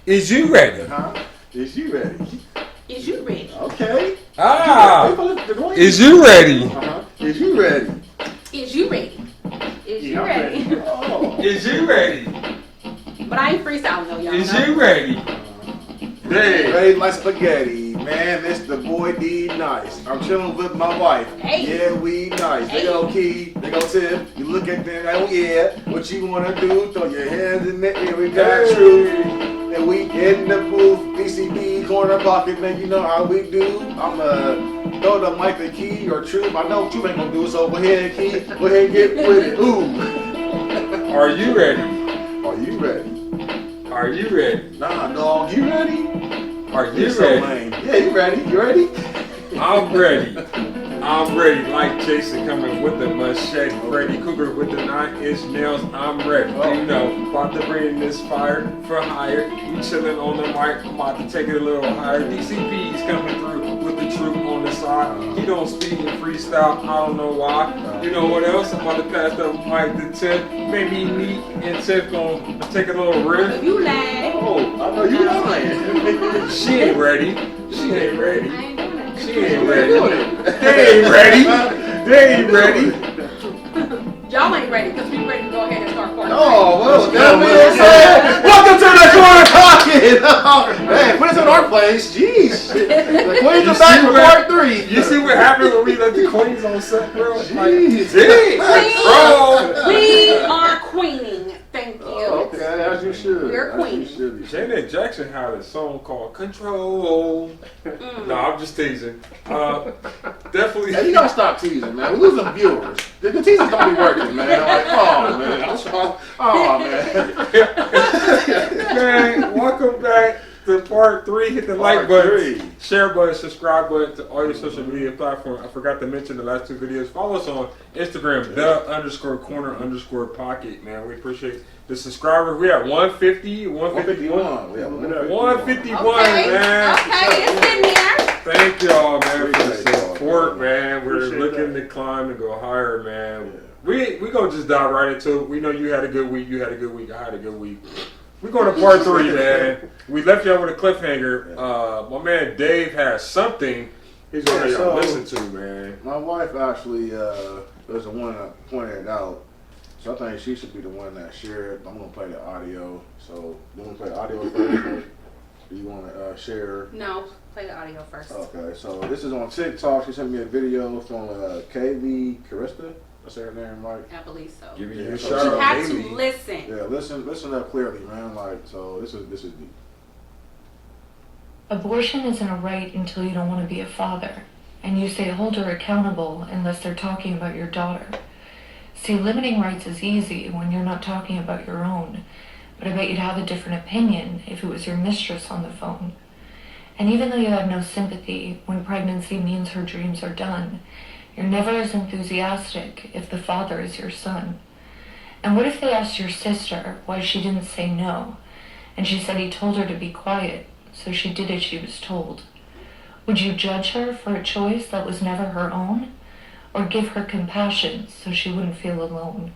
Is you ready? Huh? Is you ready? Is you ready? Okay. Is you ready? Is you ready? Is you ready? Is you I'm ready? Oh. Is you ready? But I ain't freestyling though, y'all. Is know? you ready? Hey, ready like spaghetti, man. It's the boy D Nice. I'm chilling with my wife. Hey. Yeah, we nice. Hey. They go Key, they go Tiff. You look at them, oh yeah. What you wanna do? Throw your hands in the air. We got truth. And we in the booth. PCB corner pocket, man. You know how we do. I'ma throw the mic to Key or Truth. I know Truth ain't gonna do it, so go ahead, Key. Go ahead and get with it. Ooh. Are you ready? Are you ready? Are you ready? Nah, dog. You ready? Are you You're so ready? lame. Yeah, you ready? You ready? I'm ready. I'm ready. Like Jason coming with the machete. Freddy Cougar with the 9-inch nails. I'm ready. You know, about to bring this fire for hire. We chilling on the mic. I'm about to take it a little higher. DCP's coming through with the truth on the side. He don't speak in freestyle. I don't know why. You know what else? I'm about to pass the mic to Tiff. Maybe me and Tiff gonna take a little riff. You lying. Oh, I know you lying. She ain't ready. She ain't ready. I ain't doing it. She ain't ready. They ain't ready. They ain't ready. Y'all ain't ready because we ready to go ahead and start quarantine. Oh, well, that's what I'm saying. Welcome to the corner pocket. Man, put us in our place. Jeez. The Queens are back for part 3. You see what happened when we let the Queens on set, bro? Like, Jeez. bro. We are queening. Thank you. Oh, okay, as you should. We're As queen. you should be. Janet Jackson had a song called Control. No, I'm just teasing. Definitely. Hey, you gotta stop teasing, man. We're losing viewers. The teasers don't be working, man. I'm like, oh, man. Oh, man. Man, welcome back to part 3. Hit the like button, share button, subscribe button to all your social media platforms. I forgot to mention the last 2 videos. Follow us on Instagram, the_corner_pocket, man. We appreciate the subscribers. We at 150, 151. 151, man. Okay, it's in there. Thank y'all, man, for the Appreciate y'all, support, man. man. We're Appreciate looking that. to climb and go higher, man. We gonna just dive right into it. We know you had a good week. You had a good week. I had a good week. We're going to part 3, man. We left y'all with a cliffhanger. My man Dave has something he's gonna let y'all listen to, man. My wife actually was the one that pointed it out. So I think she should be the one that shared. I'm gonna play the audio. So you want to play the audio first, or do you want to share? No, play the audio first. Okay, so this is on TikTok. She sent me a video from Kaylee Carista. I say her name right. I believe so. Give me Yeah, your so shout You out, have to baby. listen. Yeah, listen up clearly, man. Like, so this is deep. Abortion isn't a right until you don't want to be a father, and you say hold her accountable unless they're talking about your daughter. See, limiting rights is easy when you're not talking about your own, but I bet you'd have a different opinion if it was your mistress on the phone. And even though you have no sympathy when pregnancy means her dreams are done, you're never as enthusiastic if the father is your son. And what if they asked your sister why she didn't say no, and she said he told her to be quiet, so she did as she was told? Would you judge her for a choice that was never her own? Or give her compassion so she wouldn't feel alone?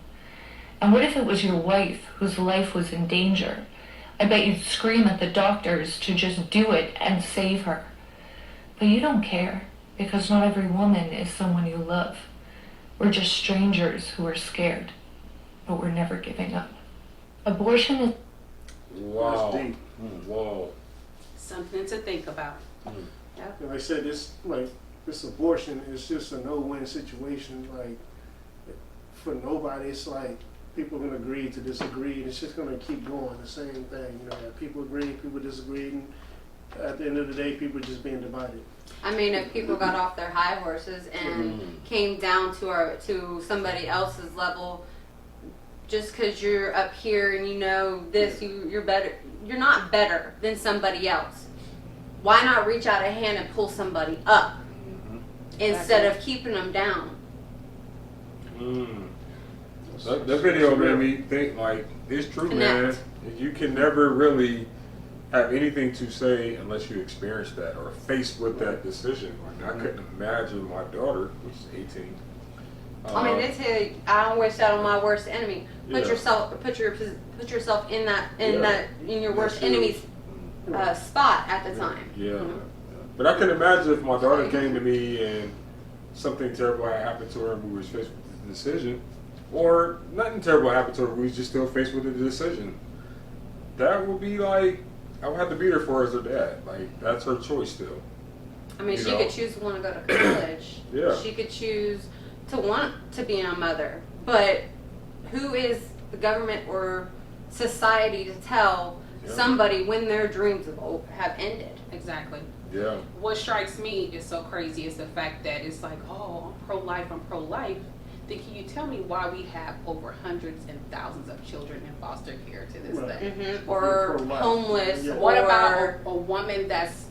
And what if it was your wife whose life was in danger? I bet you'd scream at the doctors to just do it and save her. But you don't care, because not every woman is someone you love. We're just strangers who are scared, but we're never giving up. Abortion is... Wow. That's deep. Whoa. Something to think about. Like I said, this abortion is just a no-win situation. Like, for nobody, it's like people are gonna agree to disagree, and it's just gonna keep going. The same thing, you know. People agree, people disagree, and at the end of the day, people are just being divided. I mean, if people got off their high horses and came down to somebody else's level, just because you're up here and you know this, you're better. You're not better than somebody else. Why not reach out a hand and pull somebody up instead of keeping them down? That video made me think, like, it's true, man. You can never really have anything to say unless you experience that or faced with that decision. Like, I couldn't imagine my daughter, which is 18. I mean, I don't wish that on my worst enemy. Put Yeah. yourself in your worst enemy's spot at the time. Yeah. But I can imagine if my daughter came to me and something terrible had happened to her and we were faced with the decision, or nothing terrible happened to her, we was just still faced with the decision. That would be like, I would have to be there for her as her dad. Like, that's her choice still. I mean, You she know. could choose to want to go to college. Yeah. She could choose to want to be a mother. But who is the government or society to tell Yeah. somebody when their dreams have ended? Exactly. Yeah. What strikes me is so crazy is the fact that it's like, oh, I'm pro-life. Then can you tell me why we have over hundreds and thousands of children in foster care to this Right. day? Mm-hmm. Or Pro-life. homeless. Yeah. What or, about a woman that's,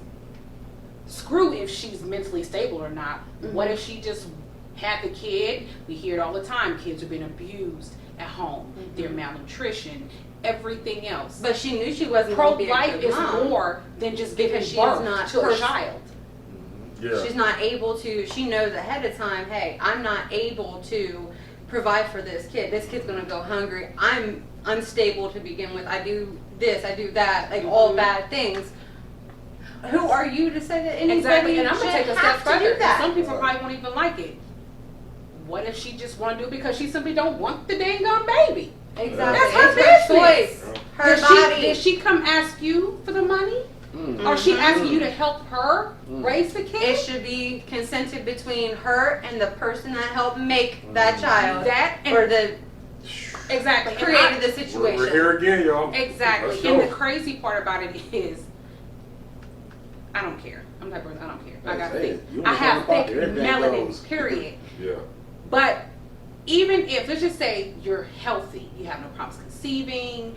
screw if she's mentally stable or not. What if she just had the kid? We hear it all the time. Kids are being abused at home. They're malnutrition, everything else. But she knew she wasn't going to be a Pro-life good is mom. more than just giving Because she birth is not to a pers- child. Yeah. She's not able to, she knows ahead of time, hey, I'm not able to provide for this kid. This kid's going to go hungry. I'm unstable to begin with. I do this, I do that, like all bad things. Who are you to say that anybody Exactly, and I'm should gonna take a have step to do further. that? Some people probably won't even like it. What if she just want to do it because she simply don't want the dang on baby? Exactly. That's her It's business. choice. Her Did body. did she come ask you for the money? Or she asking you to help her raise the It kid? should be consented between her and the person that helped make that child. That and Or the exactly and created the We're situation. here again, y'all. exactly. Let's And go. the crazy part about it is, I don't care. I'm the type of person, I don't care. I got Hey, thick. you I in have the pocket, thick everything melanin. goes. Period. Yeah. But even if, let's just say you're healthy, you have no problems conceiving,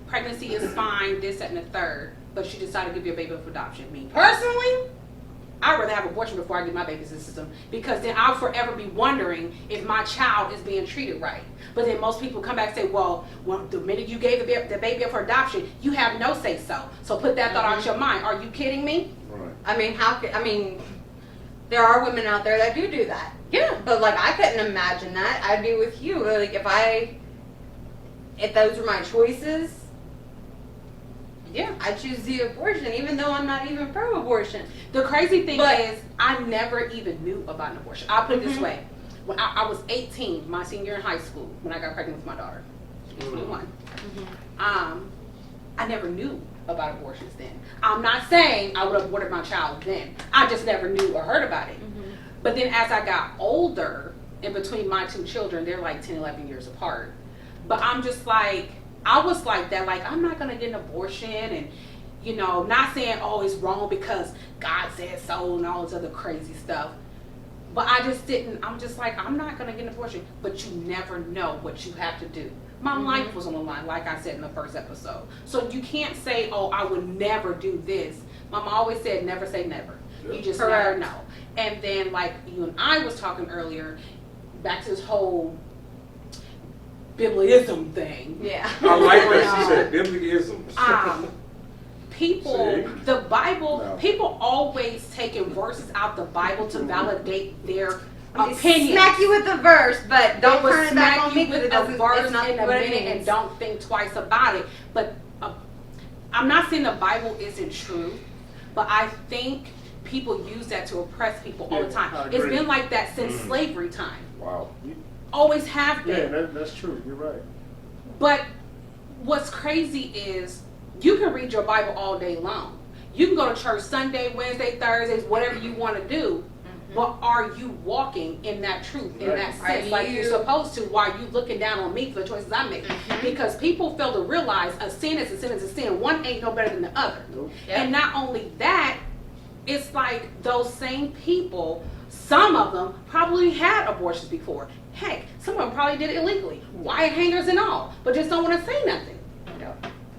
pregnancy is fine, this, that, and the third, but you decide to give your baby up for adoption. Me personally, I'd rather have abortion before I get my baby in the system, because then I'll forever be wondering if my child is being treated right. But then most people come back and say, well, the minute you gave the baby up for adoption, you have no say so. So put that thought out your mind. Are you kidding me? Right. I mean, there are women out there that do that. Yeah. But like, I couldn't imagine that. I'd be with you. Like, if those were my choices, Yeah. I choose the abortion, even though I'm not even pro-abortion. The crazy thing But- is, I never even knew about an abortion. I'll put it this Mhm. way. When I was 18, my senior year in high school, when I got pregnant with my daughter. She was 21. I never knew about abortions then. I'm not saying I would have aborted my child then. I just never knew or heard about it. But then as I got older, in between my two children, they're like 10, 11 years apart. But I'm just like, I was like that, like, I'm not going to get an abortion, and, you know, not saying, oh, it's wrong because God said so and all this other crazy stuff. But I just didn't, I'm just like, I'm not going to get an abortion. But you never know what you have to do. My life was on the line, like I said in the first episode. So you can't say, oh, I would never do this. Mama always said, never say never. You just Correct. never know. And then, like you and I was talking earlier, back to this whole Biblism thing. Yeah. I like that. She said biblicisms. People, See? the Bible, No. people always taking verses out the Bible to validate their opinions. Smack you with the verse, but don't They will turn it back smack on me you because with it a doesn't. verse It's not in a what it minute and means. don't think twice about it. But I'm not saying the Bible isn't true, but I think people use that to oppress people all the Yeah, time. I It's agree. been like that since slavery time. Wow. Always have Yeah, been. that's true. You're right. But what's crazy is you can read your Bible all day long. You can go to church Sunday, Wednesday, Thursdays, whatever you want to do. But are you walking in that truth, in Right. that Are sense, like you're you- supposed to, while you looking down on me for the choices I make? Because people fail to realize a sin is a sin is a sin. One ain't no better than the other. Nope. Yep. And not only that, it's like those same people, some of them probably had abortions before. Heck, some of them probably did it illegally, wire hangers and all, but just don't want to say nothing.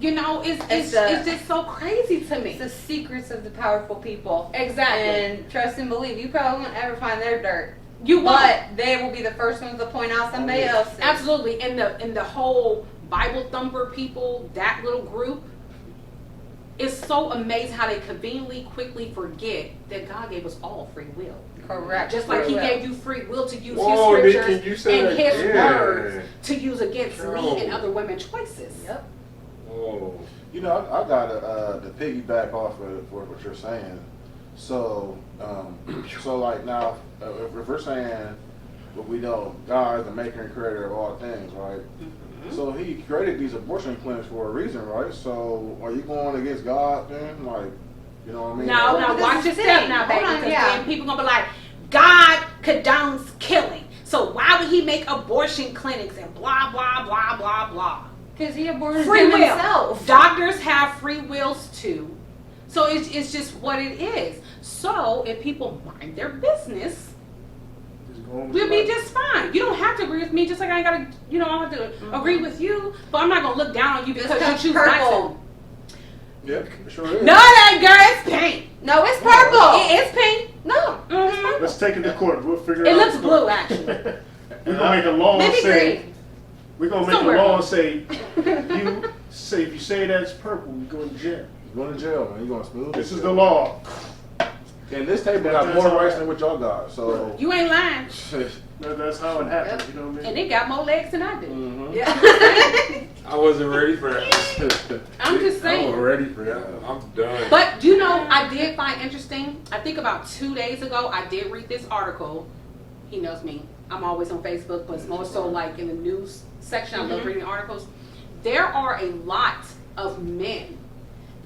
You know, it's just so crazy to me. It's the secrets of the powerful people. Exactly. And trust and believe, you probably won't ever find their dirt. You won't. But they will be the first ones to point out somebody else's. Absolutely. And the whole Bible thumper people, that little group, it's so amazing how they conveniently quickly forget that God gave us all free will. Correct. Just like He Correct. gave you free will to use Whoa, His Nick, scriptures can you say and that His again? words to use against me Girl. and other women's choices. Yep. Oh. You know, I got to piggyback off of what you're saying. So, so like now, if we're saying what we know, God is the maker and creator of all things, right? Mm-hmm. So He created these abortion clinics for a reason, right? So are you going against God then? Like, you know what I mean? No, Like, no, this watch is your the step thing. now, baby. Hold on, Because yeah. then people gonna be like, God condones killing. So why would He make abortion clinics and blah blah blah blah blah? Because he aborted Free him will. himself. Doctors have free wills too. So it's just what it is. So if people mind their business, Just going with we'll your be life. just fine. You don't have to agree with me, just like I ain't gotta, I don't have to agree with you. But I'm not gonna look down on you because you choose not purple. to. yeah, it sure is. No, that girl, it's pink. No, it's purple. It is pink. No, it's Mhm. purple. Let's take it to court. We'll figure it It out. looks blue, actually. We're gonna make a law Maybe say. green. We're gonna make Somewhere. a law say you say if you say that's purple, you go to jail. You're going to jail, man. You're going smooth. This is the law. And this table got more rights than what y'all got. So. You ain't lying. That's how it happens. You know what I And mean? it got more legs than I do. Mhm. Yeah. I wasn't ready for that. I'm just I saying. wasn't ready for that. I'm done. But I did find interesting. I think about 2 days ago, I did read this article. He knows me. I'm always on Facebook, but it's more so like in the news section. I love reading articles. There are a lot of men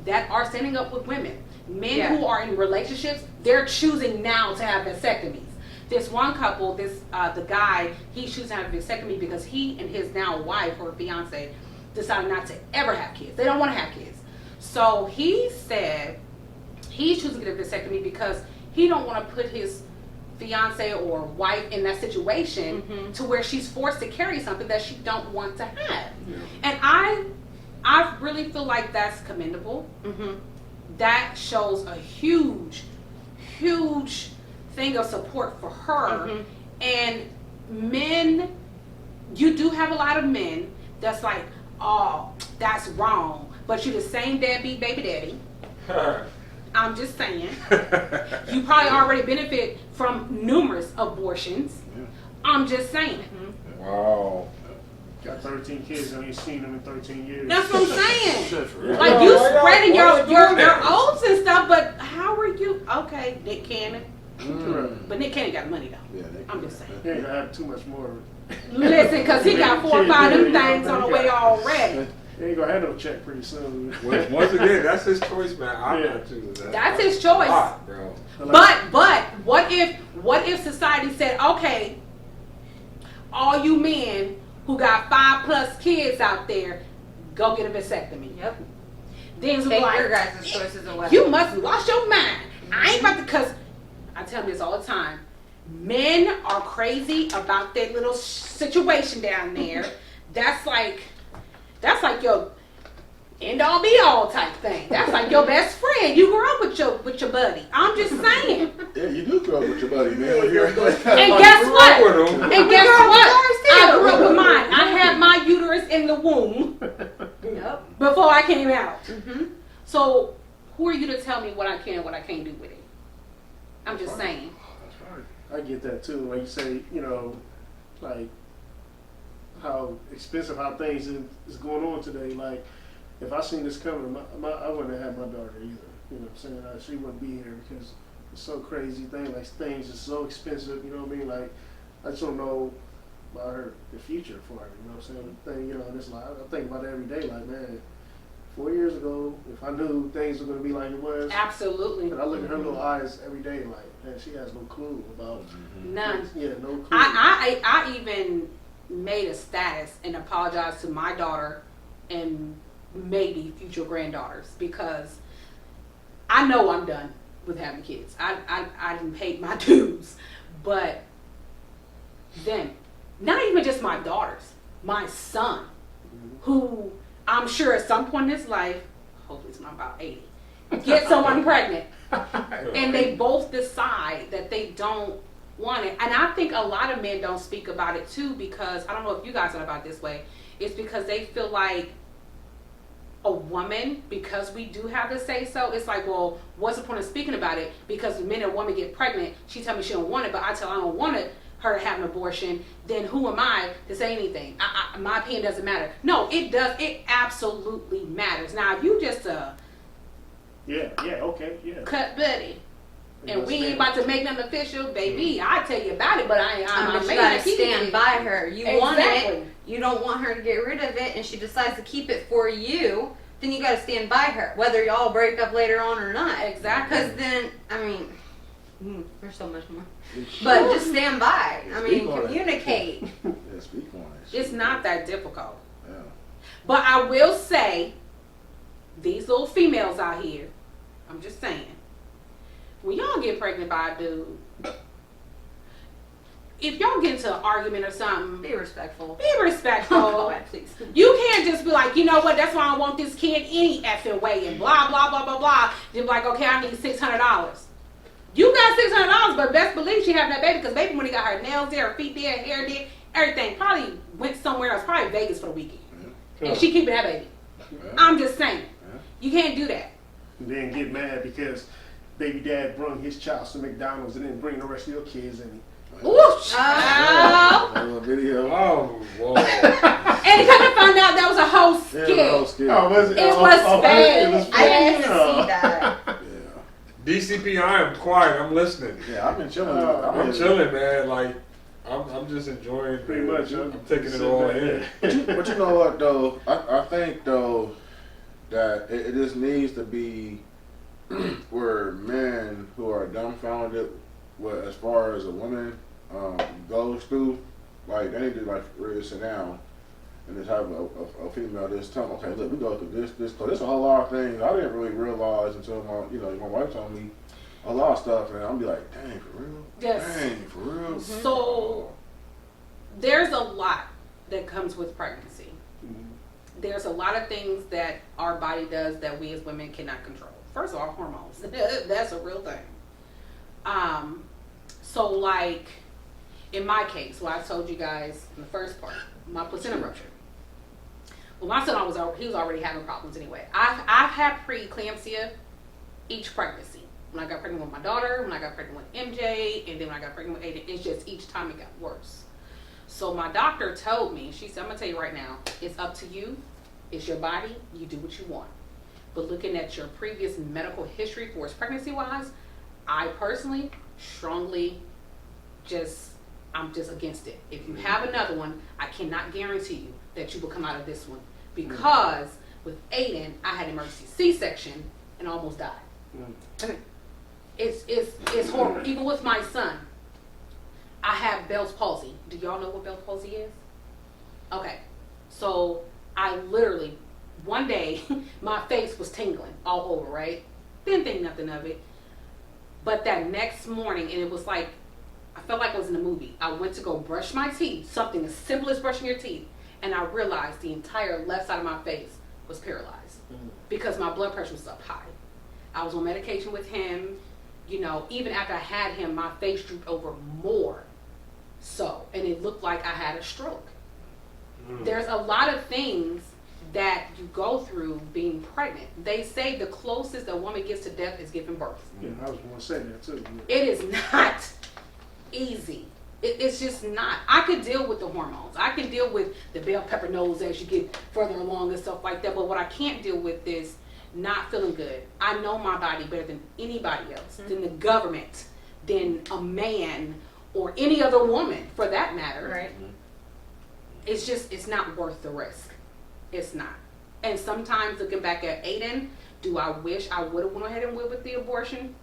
that are standing up with women. Men Yeah. who are in relationships, they're choosing now to have vasectomies. This one couple, the guy, he's choosing to have a vasectomy because he and his now wife or fiance decided not to ever have kids. They don't want to have kids. So he said he's choosing to get a vasectomy because he don't want to put his fiance or wife in that situation to where she's forced to carry something that she don't want to have. Yeah. And I really feel like that's commendable. That shows a huge thing of support for her. And men, you do have a lot of men that's like, oh, that's wrong, but you're the same deadbeat baby daddy. I'm just saying. You probably already benefit from numerous abortions. Yeah. I'm just saying. Wow. Got 13 kids. I ain't seen them in 13 years. That's what I'm saying. Shit, for real. Like Yeah, you why y'all- spreading why your y'all doing your that? oats and stuff, but how are you? Okay, Nick Cannon. Mm. But Nick Cannon got money though. Yeah, they- I'm just saying. You ain't gonna have too much more. Listen, cause he got 4 or 5 of them things on the way already. You ain't gonna have no check pretty soon. Once again, that's his choice, man. I'm Yeah. not choosing that. That's his choice. Ah, bro. But what if society said, okay, all you men who got 5+ kids out there, go get a vasectomy. Yep. Then it's Take your like, guys' choices away. you must lost your mind. I ain't about to, cause I tell them this all the time. Men are crazy about that little situation down there. That's like your end all be all type thing. That's like your best friend. You grew up with your buddy. I'm just saying. Yeah, you do grow up with your buddy, man. When you're And guess What's what? wrong with him? And guess what? I too. grew up with mine. I had my uterus in the womb Yep. before I came out. So who are you to tell me what I can and what I can't do with it? I'm just saying. I get that too. Like you say, like how expensive how things is going on today. Like if I seen this coming, I wouldn't have had my daughter either. You know what I'm saying? She wouldn't be here because it's so crazy thing. Like things are so expensive. You know what I mean? Like I just don't know about the future for her. You know what I'm saying? This like I think about it every day. Like man, 4 years ago, if I knew things were going to be like it was, Absolutely. but I look at her little eyes every day. Like man, she has no clue about. None. Yeah, no clue. I even made a status and apologized to my daughter and maybe future granddaughters because I know I'm done with having kids. I didn't pay my dues, but then not even just my daughters, my son, who I'm sure at some point in his life, hopefully it's not about 80, get someone pregnant, and they both decide that they don't want it. And I think a lot of men don't speak about it too because, I don't know if you guys are about this way, it's because they feel like a woman, because we do have to say so, it's like, well, what's the point of speaking about it? Because the minute a woman get pregnant, she tell me she don't want it, but I tell her I don't want it, her to have an abortion, then who am I to say anything? My opinion doesn't matter. No, it does. It absolutely matters. Now, if you just okay, yeah. cut buddy, and we ain't Understand. about to make nothing official, baby, I'll tell you about it, but I'm you made gotta to keep stand it. by her. You want Exactly. it. You don't want her to get rid of it, and she decides to keep it for you. Then you gotta stand by her, whether y'all break up later on or not. Exactly. Because then, I mean, there's so much more. But just stand by. I mean, Speak on it. communicate. Yeah, speak on that shit. It's not that difficult. Yeah. But I will say, these little females out here, I'm just saying, when y'all get pregnant by a dude, if y'all get into an argument or something, Be respectful. be respectful. Oh, please. You can't just be like, you know what, that's why I want this kid any effing way and blah, blah, blah, blah, blah. You're like, okay, I need $600. You got $600, but best believe she having that baby because baby when he got her nails there, her feet there, her hair there, everything, probably went somewhere else, probably Vegas for the weekend. And she keeping that baby. Yeah. I'm just saying. You can't do that. And then get mad because baby dad brung his child to McDonald's and didn't bring the rest of your kids in. Ooh, child. That little video. Oh, whoa. And come to find out that was a whole Yeah, skit. the whole skit. Oh, was it? It was fake. It was I didn't fake. even see that. Yeah. DCP, I am quiet. I'm listening. Yeah, I've been chilling. I'm chilling, man. Like, I'm just enjoying. Pretty much. I'm taking it all in. But you know what though? I think though that it just needs to be where men who are dumbfounded with as far as a woman goes through, like they need to like really sit down and just have a female just tell them, okay, look, we go through this, cause there's a whole lot of things I didn't really realize until my wife told me a lot of stuff, and I'm be like, dang, for real? Yes. Dang, for real? So there's a lot that comes with pregnancy. There's a lot of things that our body does that we as women cannot control. First of all, hormones. That's a real thing. So like in my case, what I told you guys in the first part, my placenta ruptured. Well, my son he was already having problems anyway. I've had preeclampsia each pregnancy. When I got pregnant with my daughter, when I got pregnant with MJ, and then when I got pregnant with Aiden, it's just each time it got worse. So my doctor told me, she said, I'm gonna tell you right now, it's up to you. It's your body. You do what you want. But looking at your previous medical history for pregnancy-wise, I personally strongly I'm just against it. If you have another one, I cannot guarantee you that you will come out of this one. Because with Aiden, I had an emergency C-section and almost died. I mean, it's horrible. Even with my son, I have Bell's palsy. Do y'all know what Bell's palsy is? Okay, so I literally, one day, my face was tingling all over, right? Didn't think nothing of it. But that next morning, and it was like, I felt like I was in a movie. I went to go brush my teeth, something as simple as brushing your teeth, and I realized the entire left side of my face was paralyzed because my blood pressure was up high. I was on medication with him. You know, even after I had him, my face drooped over more. So, and it looked like I had a stroke. There's a lot of things that you go through being pregnant. They say the closest a woman gets to death is giving birth. Yeah, I was going to say that too. It is not easy. It's just not. I could deal with the hormones. I can deal with the bell pepper nose as you get further along and stuff like that. But what I can't deal with is not feeling good. I know my body better than anybody else, than the government, than a man, or any other woman for that matter. Right. It's not worth the risk. It's not. And sometimes looking back at Aiden, do I wish I would have went ahead and went with the abortion?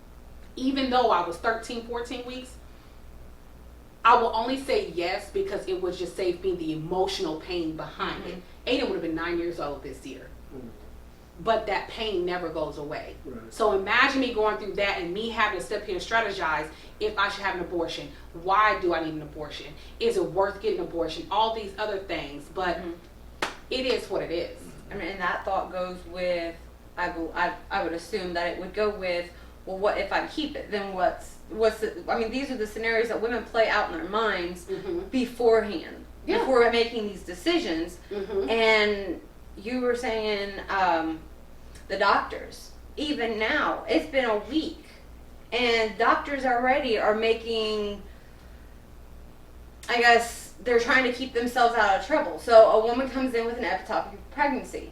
Even though I was 13, 14 weeks, I will only say yes because it would just save me the emotional pain behind it. Aiden would have been 9 years old this year. But that pain never goes away. Right. So imagine me going through that and me having to step here and strategize if I should have an abortion. Why do I need an abortion? Is it worth getting an abortion? All these other things. But it is what it is. I mean, and that thought goes with, I would assume that it would go with, well, what if I keep it? Then what's the, I mean, these are the scenarios that women play out in their minds beforehand, before making these decisions. And you were saying the doctors, even now, it's been a week, and doctors already are making I guess they're trying to keep themselves out of trouble. So a woman comes in with an ectopic pregnancy,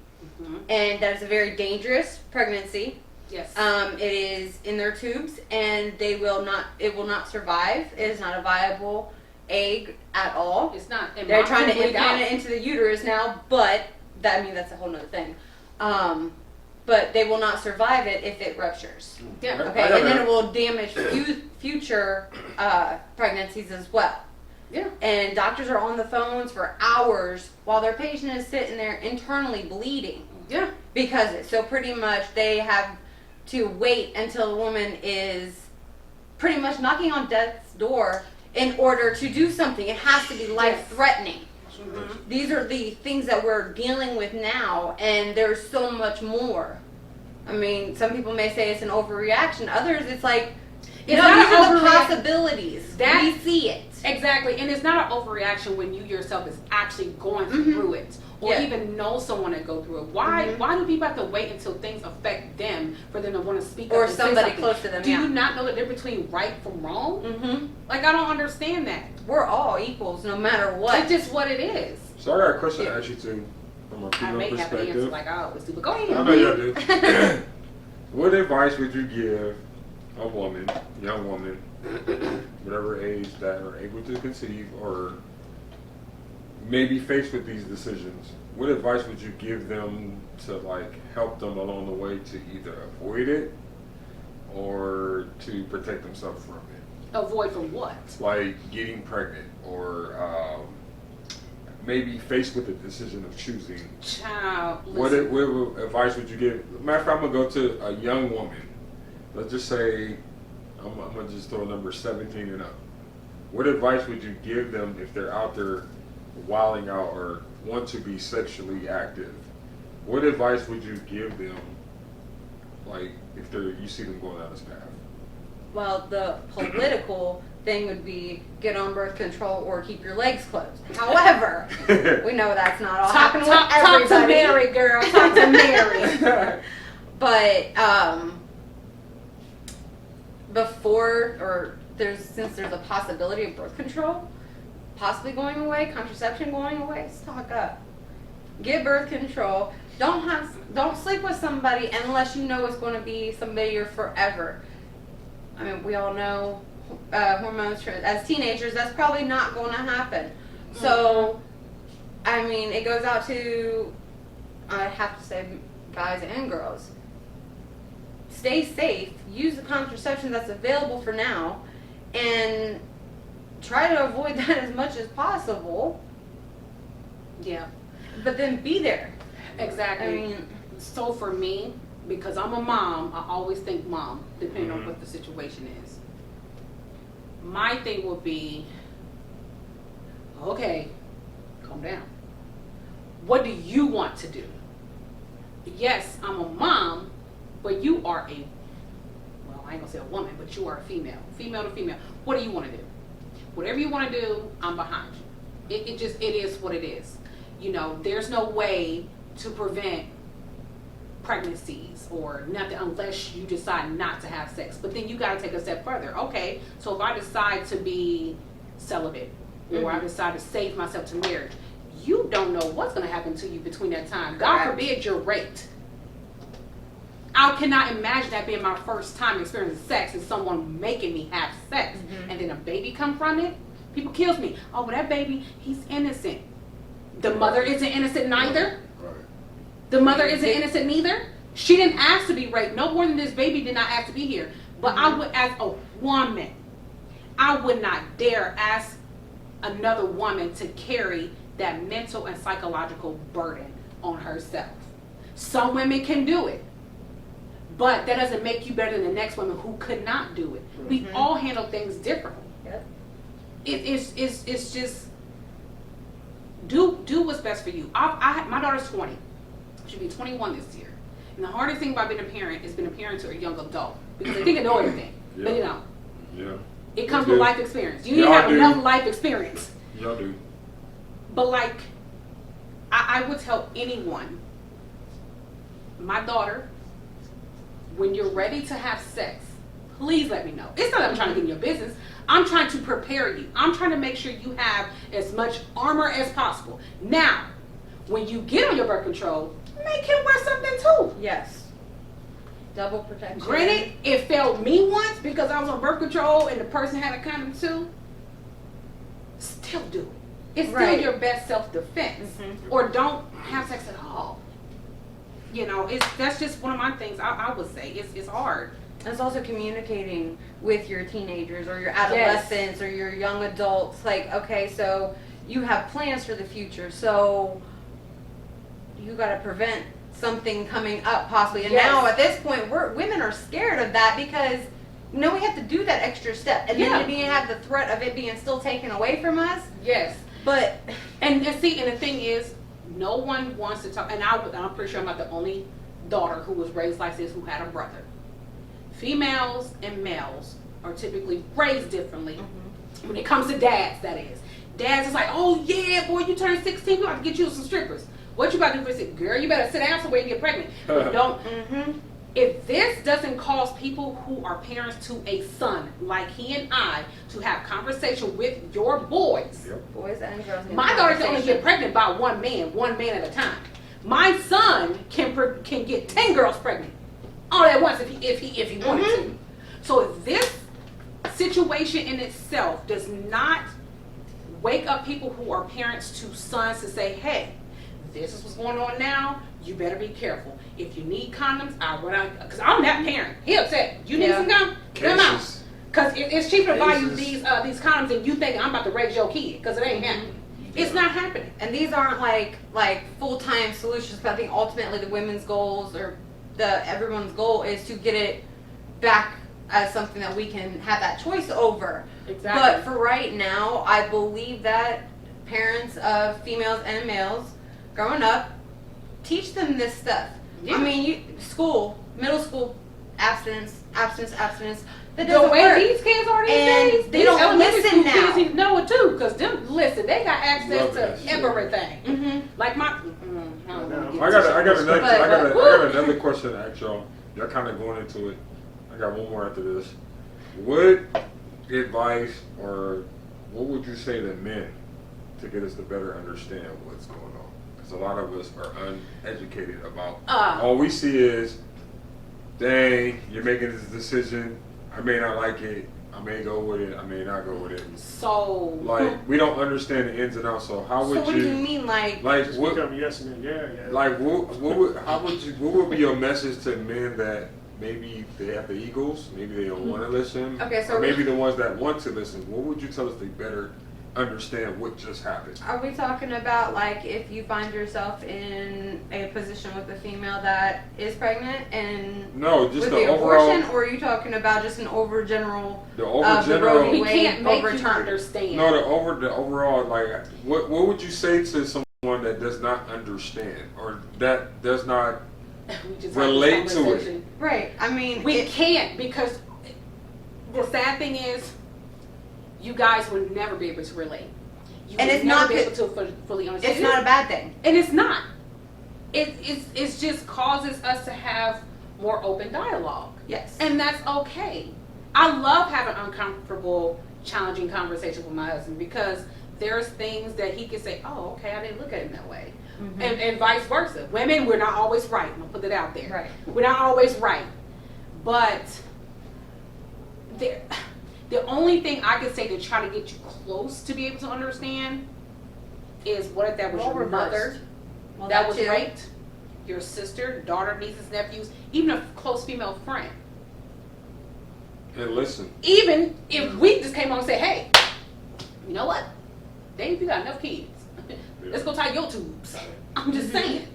and that is a very dangerous pregnancy. Yes. It is in their tubes, and it will not survive. It is not a viable egg at all. It's not. And They're my trying to food went implant out. it into the uterus now, but that's a whole nother thing. But they will not survive it if it ruptures. Yeah. Okay, and then it will damage future pregnancies as well. Yeah. And doctors are on the phones for hours while their patient is sitting there internally bleeding. Yeah. Because of it. So pretty much they have to wait until the woman is pretty much knocking on death's door in order to do something. It has to be life-threatening. Mm-hmm. These are the things that we're dealing with now, and there's so much more. I mean, some people may say it's an overreaction. Others, it's like, It's no, not these an are the overreaction. possibilities. That- We see it. Exactly, and it's not an overreaction when you yourself is actually going through it, or Yeah. even know someone that go through it. Why? Why do people have to wait until things affect them for them to want to speak Or up and say somebody something? close to them, Do yeah. you not know the difference between right from wrong? Mm-hmm. Like, I don't understand that. We're all equals, no matter what. It's just what it is. So I got a question to ask you too, from a I female may have an answer perspective. like I always do, but go ahead. I know y'all do. What advice would you give a woman, young woman, whatever age, that are able to conceive or maybe faced with these decisions? What advice would you give them to like help them along the way to either avoid it or to protect themselves from it? Avoid from what? Like getting pregnant or maybe faced with the decision of choosing. Child, What advice would you give? Matter of fact, I'm gonna go to a young woman. Let's just say I'm gonna just throw a number 17 and up. What advice would you give them if they're out there wilding out or want to be sexually active? What advice would you give them, like if you see them going down this path? Well, the political thing would be get on birth control or keep your legs closed. However, we know that's not all happening with everybody. Talk to Mary, girl. Talk to Mary. But since there's a possibility of birth control possibly going away, contraception going away, stock up. Get birth control. Don't sleep with somebody unless you know it's going to be somebody you're forever. I mean, we all know hormones as teenagers. That's probably not going to happen. So, I mean, it goes out to, I have to say, guys and girls. Stay safe. Use the contraception that's available for now, and try to avoid that as much as possible. Yeah, But then be there. exactly. I mean, So for me, because I'm a mom, I always think mom, depending on what the situation is. My thing would be, okay, calm down. What do you want to do? Yes, I'm a mom, but you are well, I ain't gonna say a woman, but you are a female. Female to female. What do you want to do? Whatever you want to do, I'm behind you. It is what it is. You know, there's no way to prevent pregnancies or nothing unless you decide not to have sex. But then you got to take a step further. Okay, so if I decide to be celibate or I decide to save myself to marriage, you don't know what's going to happen to you between that time. God forbid you're raped. I cannot imagine that being my first time experiencing sex and someone making me have sex and then a baby come from it. People kills me. Oh, well, that baby, he's innocent. The mother isn't innocent neither. Right. The mother isn't innocent neither. She didn't ask to be raped. No more than this baby did not ask to be here. But I would, as a woman, I would not dare ask another woman to carry that mental and psychological burden on herself. Some women can do it, but that doesn't make you better than the next woman who could not do it. We all handle things differently. Yep. It's just do what's best for you. My daughter's 20. She'll be 21 this year. And the hardest thing about being a parent is being a parent to a young adult because they think they know everything. Yeah. But you know, Yeah. it comes They with do. life experience. You need to Y'all have do. enough life experience. Y'all do. But like, I would tell anyone, my daughter, when you're ready to have sex, please let me know. It's not that I'm trying to get in your business. I'm trying to prepare you. I'm trying to make sure you have as much armor as possible. Now, when you get on your birth control, make him wear something too. Yes. Double protection. Granted, it failed me once because I was on birth control and the person had a condom too. Still do it. It's still Right. your best self-defense. Or don't have sex at all. You know, that's just one of my things I would say. It's hard. It's also communicating with your teenagers or your adolescents or your young adults. Like, okay, so you have plans for the future, so you got to prevent something coming up possibly. And Yes. now at this point, women are scared of that because we have to do that extra step, and then you have the threat of it being still taken away from us. Yes. But And see, and the thing is, no one wants to talk. And I'm pretty sure I'm not the only daughter who was raised like this who had a brother. Females and males are typically raised differently. When it comes to dads, that is. Dads is like, oh yeah, boy, you turned 16, we have to get you some strippers. What you about to do for it? Girl, you better sit down somewhere and get pregnant. But don't. If this doesn't cause people who are parents to a son, like he and I, to have conversation with your boys. boys and girls. need My daughter can only conversation. get pregnant by one man at a time. My son can get 10 girls pregnant all at once if he wanted to. So if this situation in itself does not wake up people who are parents to sons to say, hey, this is what's going on now, you better be careful. If you need condoms, I'll run out, because I'm that parent. He upset. You need some condoms? Get them out. Because it's cheaper to buy you these condoms than you think I'm about to raise your kid, because it ain't happening. It's not happening. And these aren't like full-time solutions, but I think ultimately the women's goals or everyone's goal is to get it back as something that we can have that choice over. Exactly. But for right now, I believe that parents of females and males growing up, teach them this stuff. Yeah. I mean, middle school, abstinence. That The doesn't way work. these kids are these And days, they these don't elementary listen school now. kids need to know it too, because listen, they got access Love to that shit. everything. Mm-hmm. Like my, I don't wanna get I got into it. I got another question to ask y'all. Y'all kind of going into it. I got one more after this. What advice or what would you say to men to get us to better understand what's going on? Because a lot of us are uneducated about. All we see is, dang, you're making this decision. I may not like it. I may go with it. I may not go with it. So, Like, we don't understand the ins and outs. So how would So what do you mean, like Just what? become yes and yeah. Like what would be your message to men that maybe they have the egos, maybe they don't want to listen, Okay, so or maybe the ones that want to listen? What would you tell us to better understand what just happened? Are we talking about like if you find yourself in a position with a female that is pregnant and No, just with the the overall, abortion, or are you talking about just an over general? the over general. we Way can't make you overturned. understand. No, the overall. Like, what would you say to someone that does not understand or that does not We just had this relate to it? conversation. Right. I mean, We can't, because the sad thing is, you guys would never be able to relate. You And would it's never not be that- able to fully understand. it's not a bad thing. And it's not. It's just causes us to have more open dialogue. Yes. And that's okay. I love having uncomfortable, challenging conversations with my husband, because there's things that he can say, oh, okay, I didn't look at it that way. Mhm. And vice versa. Women, we're not always right. I'm going to put it out there. Right. We're not always right. But the only thing I can say to try to get you close to be able to understand is, what if that was Well, your reversed. mother Well, that was too. raped, your sister, daughter, nieces, nephews, even a close female friend. And listen. Even if we just came on and said, hey, you know what? Dave, you got enough kids. Let's go tie your tubes. I'm just saying.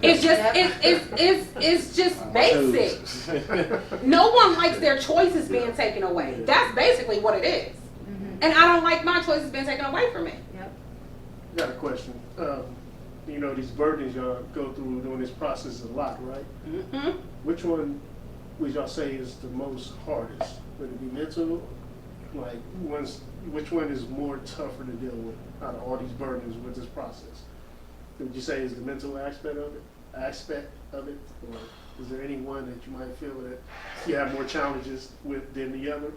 It's just it's just basic. No one likes their choices being taken away. That's basically what it is. And I don't like my choices being taken away from me. Yep. Got a question. You know, these burdens y'all go through during this process is a lot, right? Mm-hmm. Which one would y'all say is the most hardest? Would it be mental? Like, which one is more tougher to deal with out of all these burdens with this process? Would you say is the mental aspect of it? Or is there any one that you might feel that you have more challenges with than the other?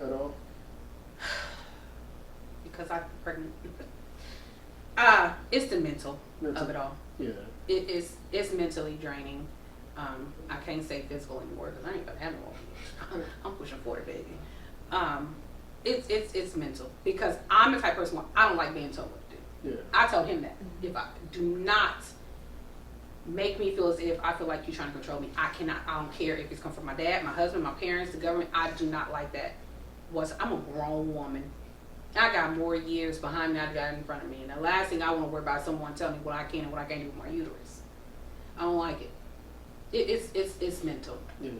at all? Because I'm pregnant. It's the mental of it all. Yeah. It's mentally draining. I can't say physical anymore because I ain't gonna have no more. I'm pushing 40, baby. It's mental because I'm the type of person where I don't like being told what to do. Yeah. I told him that if I do not make me feel as if I feel like you're trying to control me, I cannot. I don't care if it's come from my dad, my husband, my parents, the government. I do not like that. I'm a grown woman. I got more years behind me than I got in front of me, and the last thing I want to worry about is someone telling me what I can and what I can't do with my uterus. I don't like it. It's mental. Yeah.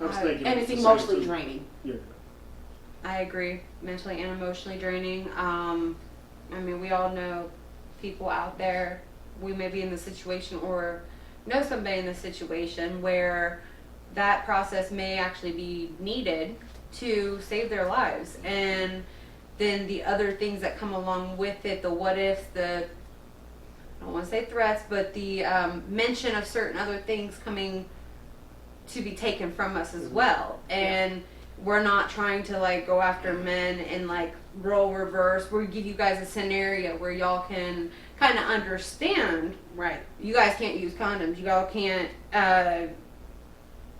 I was thinking And it's the same emotionally too. draining. Yeah. I agree. Mentally and emotionally draining. I mean, we all know people out there. We may be in the situation or know somebody in the situation where that process may actually be needed to save their lives. And then the other things that come along with it, the what ifs, I don't want to say threats, but the mention of certain other things coming to be taken from us as well. And we're not trying to like go after men and like role reverse. We give you guys a scenario where y'all can kind of understand. Right. You guys can't use condoms. Y'all can't.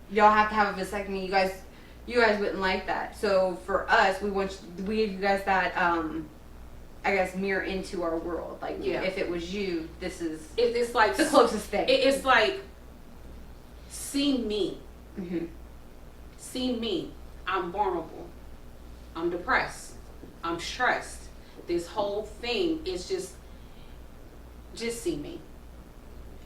Y'all have to have a vasectomy. You guys wouldn't like that. So for us, we give you guys that. I guess mirror into our world. Like if it was you, this is It's like the closest thing. It's like see me. Mm-hmm. See me. I'm vulnerable. I'm depressed. I'm stressed. This whole thing is just see me.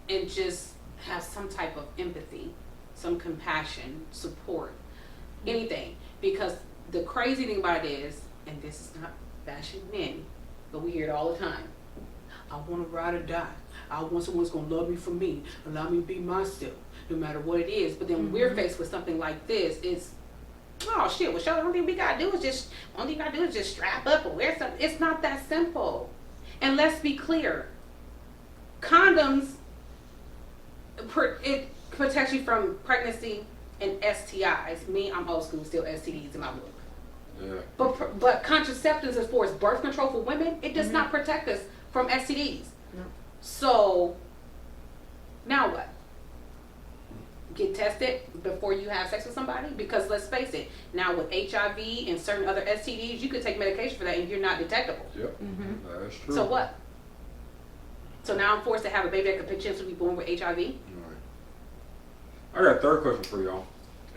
And just have some type of empathy, some compassion, support, anything. Because the crazy thing about it is, and this is not bashing men, but we hear it all the time. I want to ride or die. I want someone who's going to love me for me, allow me to be myself, no matter what it is. But then when we're faced with something like this, it's, oh shit, well, the only thing we got to do is just strap up and wear something. It's not that simple. And let's be clear. Condoms, it protects you from pregnancy and STIs. Me, I'm old school, still STDs in my book. Yeah. But contraceptives as far as birth control for women, it does not protect us from STDs. No. So, now what? Get tested before you have sex with somebody? Because let's face it, now with HIV and certain other STDs, you could take medication for that and you're not detectable. Yep. That's true. So what? So now I'm forced to have a baby that could potentially be born with HIV? All right. I got a third question for y'all.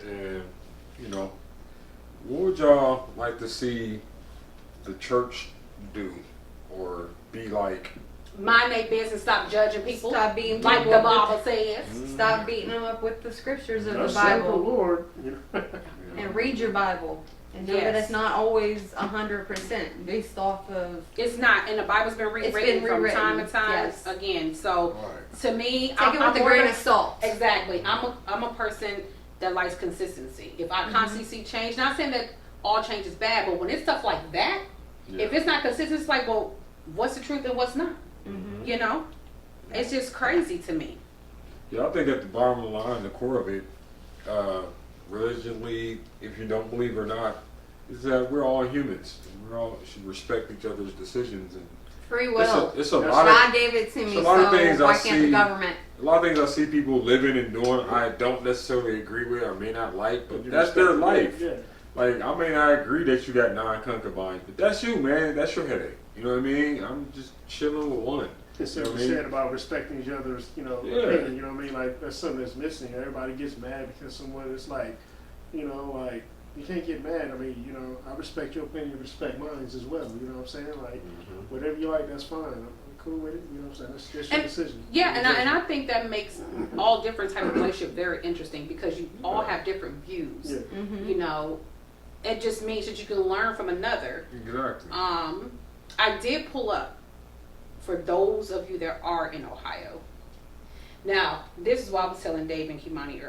And, what would y'all like to see the church do or be like? Mind their business, stop judging people. Stop being like people the with Bible says. Stop beating them up with the scriptures of the Thus saith the Bible. Lord. And read your Bible. And know that it's not always 100% based off of. It's not, and the Bible's been rewritten from time to time again. So to me, Take it with a grain of salt. Exactly. I'm a person that likes consistency. If I constantly see change, not saying that all change is bad, but when it's stuff like that, if it's not consistent, it's like, well, what's the truth and what's not? It's just crazy to me. Yeah, I think at the bottom line, the core of it, religiously, if you don't believe or not, is that we're all humans. We all should respect each other's decisions. And Free will. It's a lot of, God gave it to me, a lot of things so I why can't the see- government? a lot of things I see people living and doing I don't necessarily agree with or may not like, but You that's their respect life. it, Like, I may not agree that you got 9 concubines, but that's you, man. That's your headache. You know what I mean? I'm just chilling with one. It's You know what what I you mean? said about respecting each other's, Yeah. opinion, you know what I mean? Like, that's something that's missing. Everybody gets mad because someone is like, like, you can't get mad. I mean, I respect your opinion, respect mine as well. You know what I'm saying? Like, whatever you like, that's fine. I'm cool with it. You know what I'm saying? That's your decision. Yeah, and I think that makes all different type of relationship very interesting because you all have different views. Yeah. It just means that you can learn from another. Exactly. I did pull up for those of you that are in Ohio. Now, this is what I was telling Dave and Kimani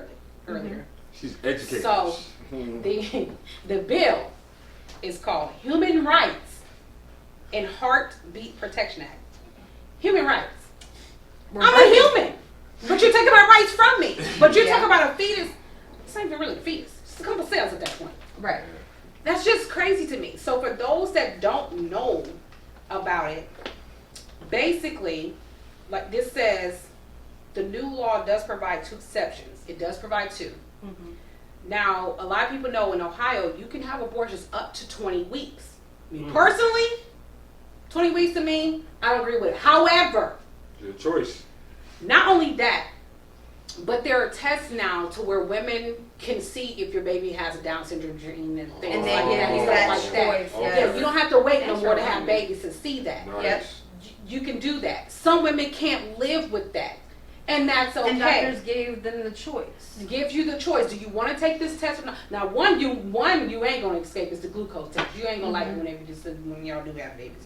earlier. She's educated. So, the bill is called Human Rights and Heartbeat Protection Act. Human rights. I'm a human, but you're taking my rights from me. But you're talking about a fetus. It's not even really a fetus. It's a couple cells at that point. Right. That's just crazy to me. So for those that don't know about it, basically, like this says, the new law does provide 2 exceptions. It does provide 2. Mm-hmm. Now, a lot of people know in Ohio, you can have abortions up to 20 weeks. Me personally, 20 weeks to me, I don't agree with it. However, Your choice. not only that, but there are tests now to where women can see if your baby has a Down syndrome gene and things And like then that. give you Stuff that like that. choice. Okay. Yeah, you don't have to wait no That's more to right. have babies to see that. Nice. Yep. You can do that. Some women can't live with that, and that's okay. And doctors gave them the choice. It gives you the choice. Do you want to take this test or not? Now, one you ain't gonna escape is the glucose test. You ain't gonna like it whenever when y'all do have babies.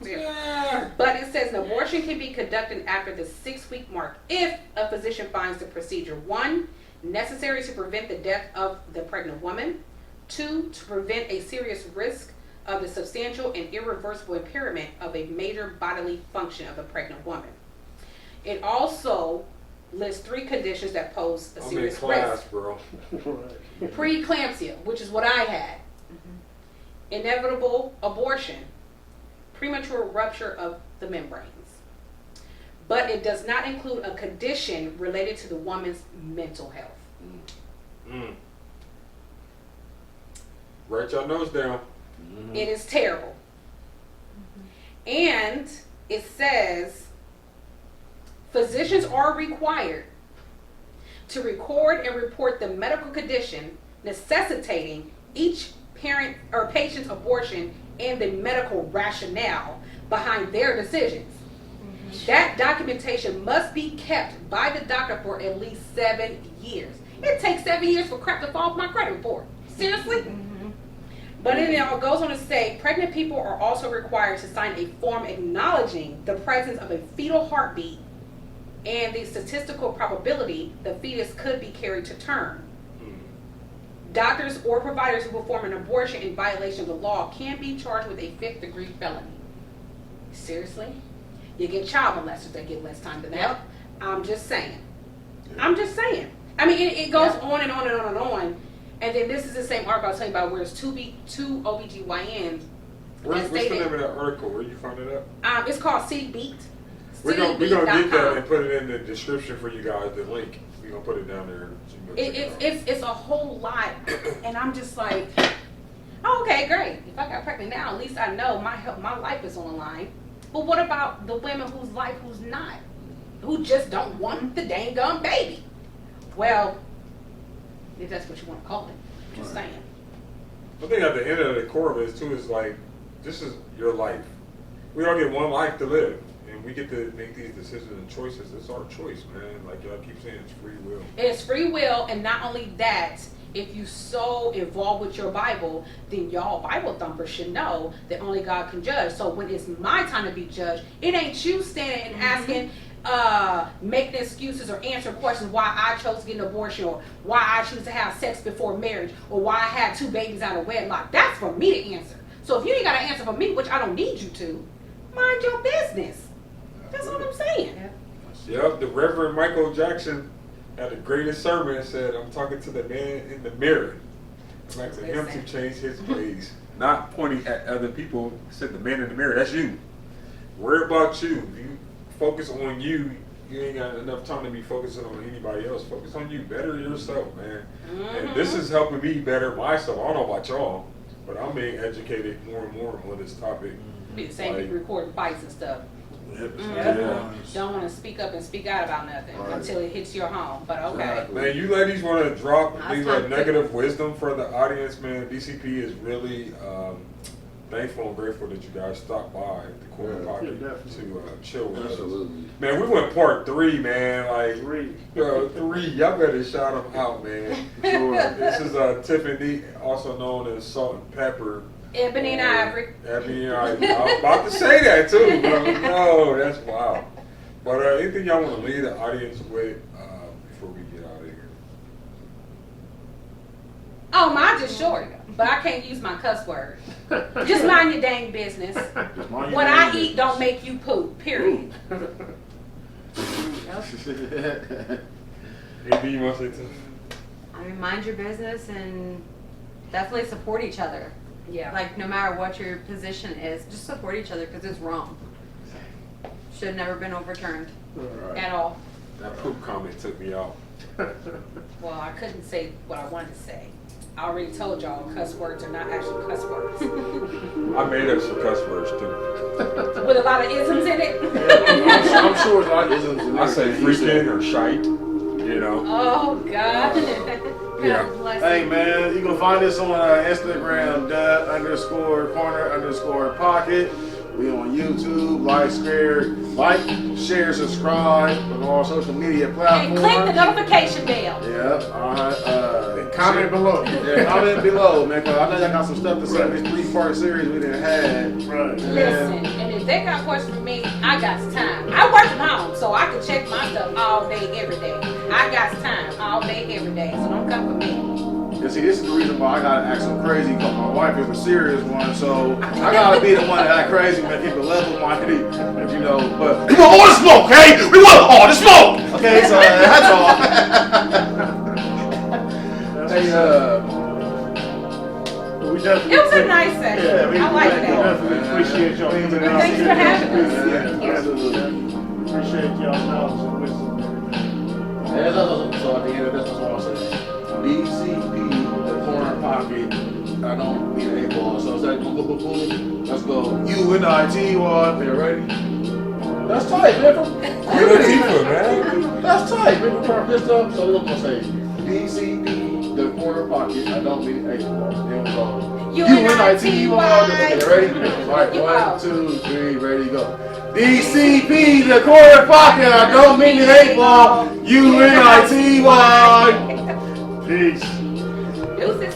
Yeah. But it says an abortion can be conducted after the 6-week mark if a physician finds the procedure 1 necessary to prevent the death of the pregnant woman, 2 to prevent a serious risk of the substantial and irreversible impairment of a major bodily function of a pregnant woman. It also lists 3 conditions that pose a I'm in serious class, risk. bro. Right. Preeclampsia, which is what I had. Inevitable abortion. Premature rupture of the membranes. But it does not include a condition related to the woman's mental health. Mm. Write your notes down. It is terrible. And it says physicians are required to record and report the medical condition necessitating each parent or patient's abortion and the medical rationale behind their decisions. That documentation must be kept by the doctor for at least 7 years. It takes 7 years for crap to fall off my credit report. Seriously? But then it goes on to say, pregnant people are also required to sign a form acknowledging the presence of a fetal heartbeat and the statistical probability the fetus could be carried to term. Doctors or providers who perform an abortion in violation of the law can be charged with a 5th-degree felony. Seriously? You get child molesters that get less time than that. Yep. I'm just saying. I'm just saying. I mean, it goes Yep. on and on and on and on. And then this is the same article I was telling you about where it's two OBGYNs. What's the stated- name of that article? Where you find it at? It's called City Beat. We're gonna get that CityBeat.com. and put it in the description for you guys. The link. We're gonna put it down there. So you can go check it out. It's a whole lot, and I'm just like, oh, okay, great. If I got pregnant now, at least I know my life is on the line. But what about the women whose life who's not, who just don't want the dang gum baby? Well, if that's what you want to call it, just saying. I think at the end of the core of it too is like, this is your life. We all get one life to live, and we get to make these decisions and choices. It's our choice, man. Like y'all keep saying, it's free will. It's free will, and not only that, if you so involved with your Bible, then y'all Bible thumpers should know that only God can judge. So when it's my time to be judged, it ain't you standing and asking, making excuses or answering questions why I chose to get an abortion or why I choose to have sex before marriage or why I had 2 babies out of wedlock. That's for me to answer. So if you ain't got to answer for me, which I don't need you to, mind your business. That's all I'm saying. Yep, the Reverend Michael Jackson had the greatest sermon and said, I'm talking to the man in the mirror. I'm asking him to change his ways. Not pointing at other people. He said the man in the mirror, that's you. Worry about you. You focus on you. You ain't got enough time to be focusing on anybody else. Focus on you. Better yourself, man. And this is helping me better myself. I don't know about y'all, but I'm being educated more and more on this topic. Be the same people recording fights and stuff. Yeah. Don't want to speak up and speak out about nothing Right. until it hits your home. But okay. Man, you ladies want to drop That's these fine. like negative wisdom for the audience, man. DCP is really thankful and grateful that you guys stopped by the corner Yeah. pocket Yeah, definitely. to chill with us. Absolutely. Man, we went part 3, man. Like, 3. 3. Y'all better shout them out, man. Sure. This is Tiffany, also known as Salt and Pepper. Ebony and Ivory. Ebony and Ivory. I was about to say that too, bro. No, that's wild. But anything y'all want to leave the audience with before we get out of here? Oh, mine's just short, but I can't use my cuss word. Just mind your dang business. Just mind your What dang I business. eat don't make you poop. Period. Anything you want to say to? I mean, mind your business and definitely support each other. Yeah. Like, no matter what your position is, just support each other because it's wrong. Should have never been overturned at all. That poop comment took me off. Well, I couldn't say what I wanted to say. I already told y'all cuss words are not actually cuss words. I made up some cuss words too. With a lot of isms in it. I'm sure it's like isms. I say freaking or shite, you know. Oh, God. Yeah. God bless Hey you. man, you can find us on Instagram, _corner_pocket. We on YouTube, share, subscribe on all social media And platforms. click the notification bell. Yeah, alright. Comment below. Yeah, comment below, man, cause I know y'all got some stuff to say. This 3-part series we done had. Right. Listen, and if they got questions for me, I got time. I work from home, so I can check my stuff all day, every day. I got time all day, every day, so don't come for me. And see, this is the reason why I gotta act so crazy, because my wife is the serious one, so I gotta be the one that act crazy, man, keep it level-minded, you know, but we want all the smoke, okay? We want all the smoke! Okay, so that's all. Hey, We definitely It was a nice session. Yeah, we I like we that. definitely appreciate y'all. Thanks for having us. Yeah, absolutely. Appreciate y'all knowledge and wisdom and everything. And so at the end of this, that's all I'm saying. BCP, the corner pocket, I don't need an 8-ball, so it's like, boom, let's go. UNIT, what? You ready? That's tight, man. You're the keeper, man. That's tight, man. We're trying to this up, so we're gonna say BCP, the corner pocket, I don't need an 8-ball. Then we'll go. UNIT, what? Okay, ready? All right, 1, 2, 3, ready, go. BCP, the corner pocket, I don't mean the 8-ball. UNIT, what? Peace. Deuces.